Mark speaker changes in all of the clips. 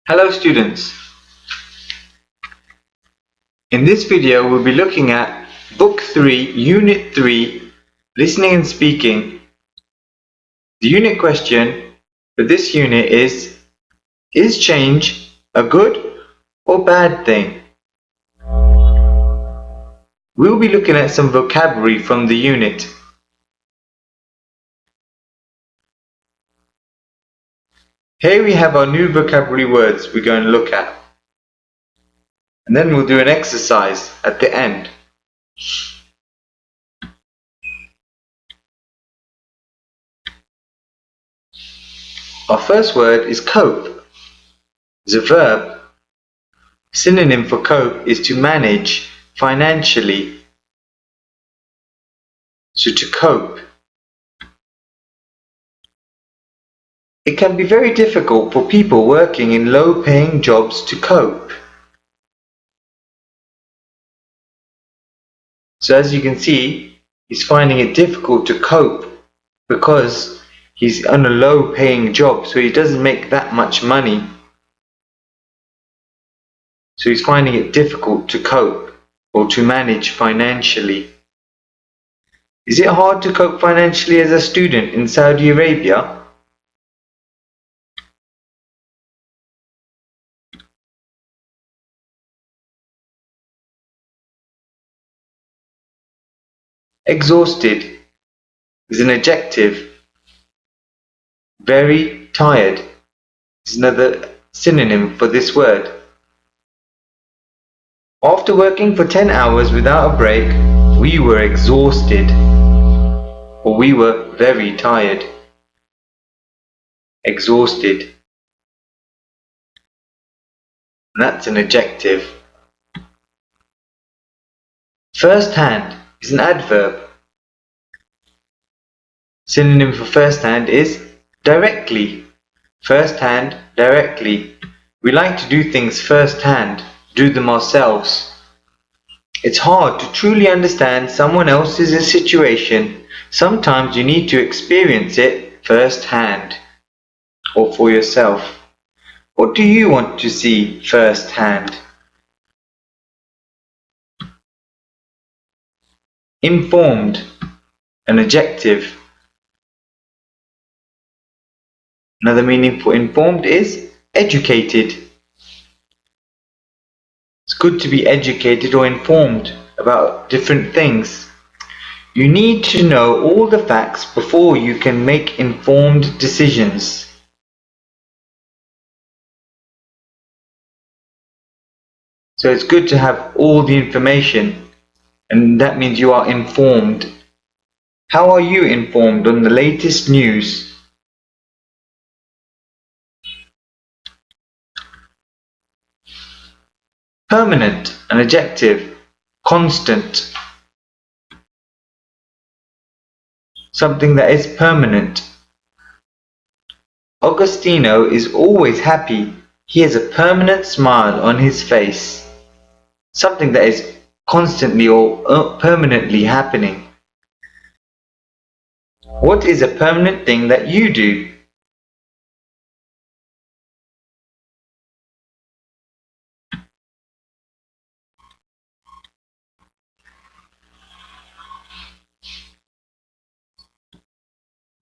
Speaker 1: Hello students, in this video we'll be looking at Book 3, Unit 3, Listening and Speaking. The unit question for this unit is change a good or bad thing? We'll be looking at some vocabulary from the unit. Here we have our new vocabulary words we're going to look at. And then we'll do an exercise at the end. Our first word is cope. It's a verb. Synonym for cope is to manage financially. So to cope. It can be very difficult for people working in low-paying jobs to cope. So as you can see, he's finding it difficult to cope because he's on a low-paying job, so he doesn't make that much money. So he's finding it difficult to cope or to manage financially. Is it hard to cope financially as a student in Saudi Arabia? Exhausted is an adjective. Very tired is another synonym for this word. After working for 10 hours without a break, we were exhausted, or we were very tired. Exhausted. That's an adjective. First hand is an adverb. Synonym for first hand is directly. First hand, directly. We like to do things first hand, do them ourselves. It's hard to truly understand someone else's situation. Sometimes you need to experience it first hand or for yourself. What do you want to see first hand? Informed, an adjective. Another meaning for informed is educated. It's good to be educated or informed about different things. You need to know all the facts before you can make informed decisions. So it's good to have all the information, and that means you are informed. How are you informed on the latest news? Permanent, an adjective. Constant. Something that is permanent. Agostino is always happy. He has a permanent smile on his face. Something that is constantly or permanently happening. What is a permanent thing that you do?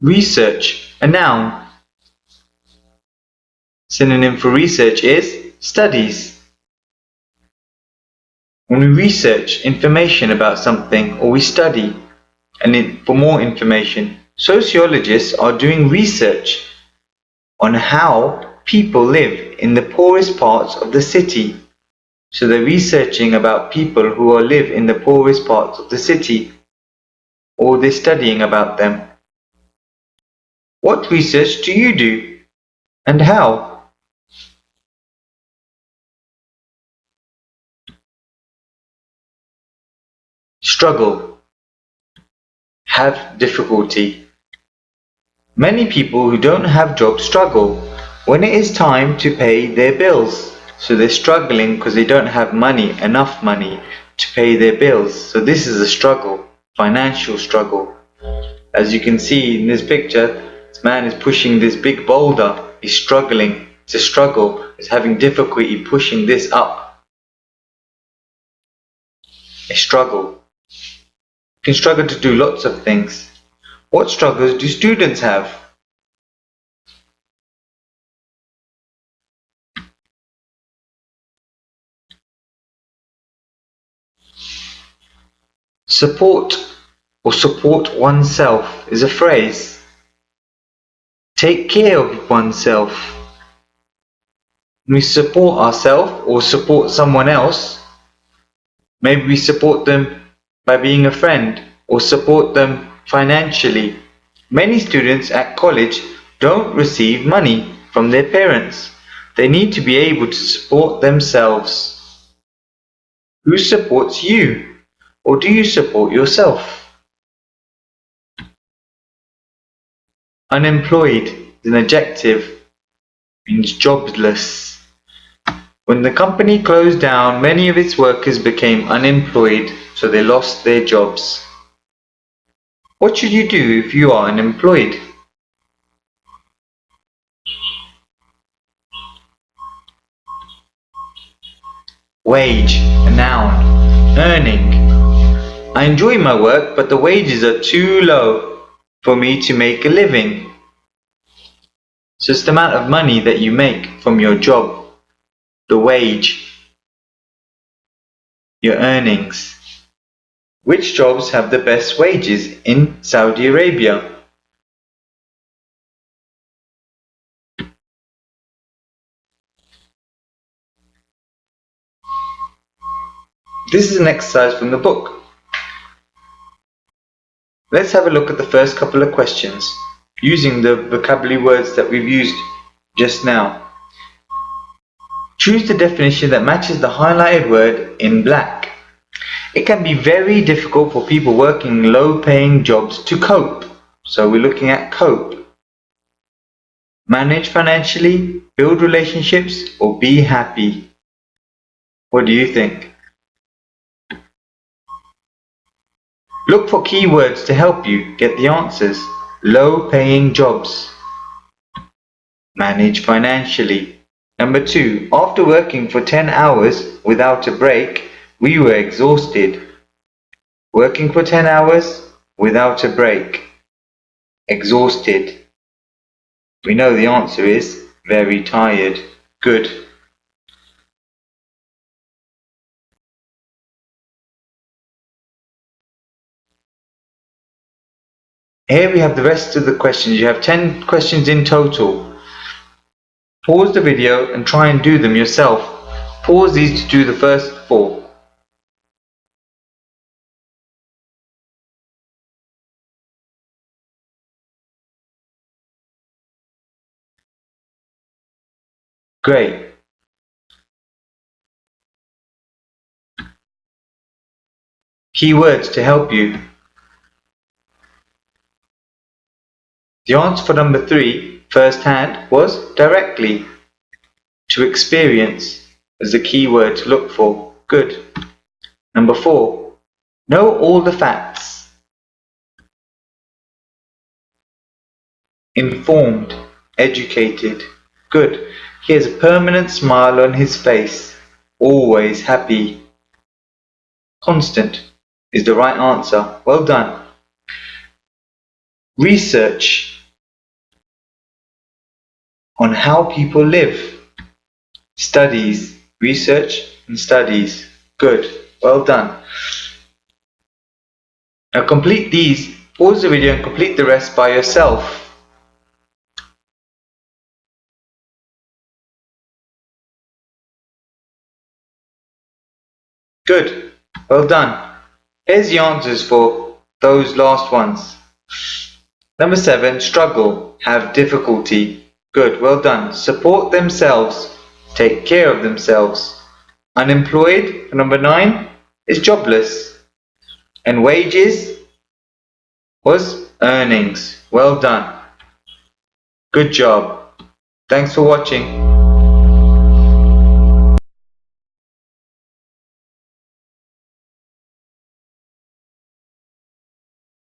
Speaker 1: Research, a noun. Synonym for research is studies. When we research information about something or we study for more information, sociologists are doing research on how people live in the poorest parts of the city. So they're researching about people who live in the poorest parts of the city, or they're studying about them. What research do you do, and how? Struggle. Have difficulty. Many people who don't have jobs struggle when it is time to pay their bills. So they're struggling because they don't have enough money to pay their bills. So this is a struggle, financial struggle. As you can see in this picture, this man is pushing this big boulder. He's struggling It's a struggle. It's having difficulty pushing this up. A struggle. You can struggle to do lots of things. What struggles do students have? Support or support oneself is a phrase. Take care of oneself. We support ourselves or support someone else. Maybe we support them by being a friend or support them financially. Many students at college don't receive money from their parents. They need to be able to support themselves. Who supports you? Or do you support yourself? Unemployed is an adjective, means jobless. When the company closed down, many of its workers became unemployed, so they lost their jobs. What should you do if you are unemployed? Wage, a noun. Earning. I enjoy my work, but the wages are too low for me to make a living. So it's the amount of money that you make from your job, the wage, your earnings. Which jobs have the best wages in Saudi Arabia? This is an exercise from the book. Let's have a look at the first couple of questions using the vocabulary words that we've used just now. Choose the definition that matches the highlighted word in black. It can be very difficult for people working low-paying jobs to cope. So we're looking at cope. Manage financially, build relationships, or be happy. What do you think? Look for keywords to help you get the answers. Low-paying jobs. Manage financially. Number 2. After working for 10 hours without a break, we were exhausted. Working for 10 hours without a break. Exhausted. We know the answer is very tired. Good. Here we have the rest of the questions. You have 10 questions in total. Pause the video and try and do them yourself. Pause these to do the first 4. Great. Keywords to help you. The answer for number 3, first hand, was directly. To experience is the key word to look for. Good. Number 4, know all the facts. Informed, educated. Good. He has a permanent smile on his face. Always happy. Constant is the right answer. Well done. Research on how people live. Studies, research and studies. Good. Well done. Now complete these. Pause the video and complete the rest by yourself. Good. Well done. Here's the answers for those last ones. Number 7, struggle, have difficulty. Good. Well done. Support themselves, take care of themselves. Unemployed, number 9, is jobless. And wages was earnings. Well done. Good job. Thanks for watching.